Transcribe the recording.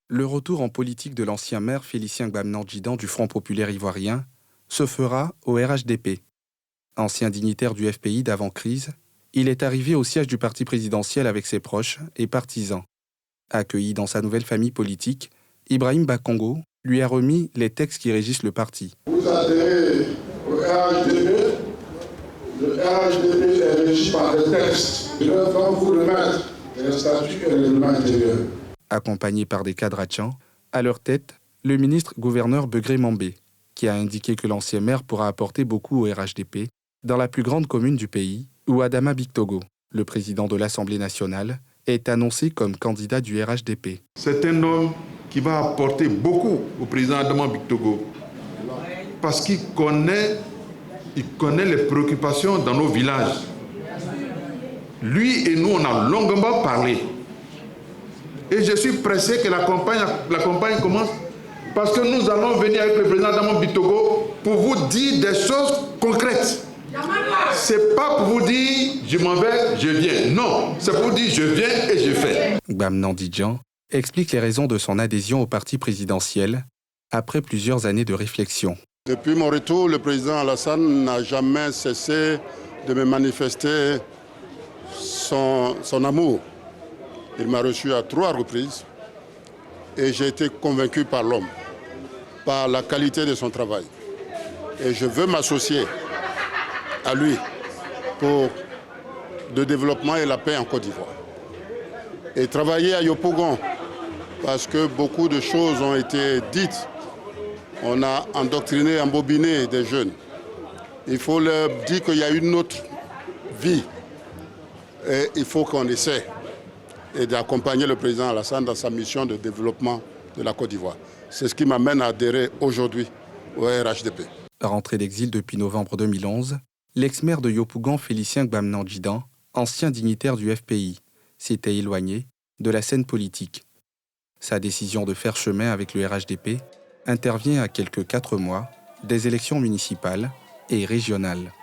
Le retour en politique de l'ancien maire Félicien Gbamnan-Djidan du Front populaire ivoirien se fera au RHDP. Ancien dignitaire du FPI d'avant-crise, il est arrivé au siège du parti présidentiel avec ses proches et partisans. Accueilli dans sa nouvelle famille politique, Ibrahim Bakongo lui a remis les textes qui régissent le parti. Vous adhérez au RHDP. Le RHDP est régi par des textes. Je vais vous remettre les statuts et les règlements intérieurs. Accompagné par des cadres Tchans, à leur tête, le ministre-gouverneur Begré Mambé, qui a indiqué que l'ancien maire pourra apporter beaucoup au RHDP dans la plus grande commune du pays, où Adama Bictogo, le président de l'Assemblée nationale, est annoncé comme candidat du RHDP. C'est un homme qui va apporter beaucoup au président Adama Bictogo parce qu'il connaît les préoccupations dans nos villages. Lui et nous, on a longuement parlé. Et je suis pressé que la campagne commence parce que nous allons venir avec le président Adama Bictogo pour vous dire des choses concrètes. C'est pas pour vous dire je m'en vais, je viens. Non, c'est pour vous dire je viens et je fais. Gbamnan-Djidan explique les raisons de son adhésion au parti présidentiel après plusieurs années de réflexion. Depuis mon retour, le président Alassane n'a jamais cessé de me manifester son amour. Il m'a reçu à 3 reprises et j'ai été convaincu par l'homme, par la qualité de son travail. Et je veux m'associer à lui pour le développement et la paix en Côte d'Ivoire. Et travailler à Yopougon, parce que beaucoup de choses ont été dites. On a endoctriné, embobiné des jeunes. Il faut leur dire qu'il y a une autre vie. Et il faut qu'on essaie et d'accompagner le président Alassane dans sa mission de développement de la Côte d'Ivoire. C'est ce qui m'amène à adhérer aujourd'hui au RHDP. Rentré d'exil depuis novembre 2011, l'ex-maire de Yopougon, Félicien Gbamnan-Djidan, ancien dignitaire du FPI, s'était éloigné de la scène politique. Sa décision de faire chemin avec le RHDP intervient à quelques 4 mois des élections municipales et régionales.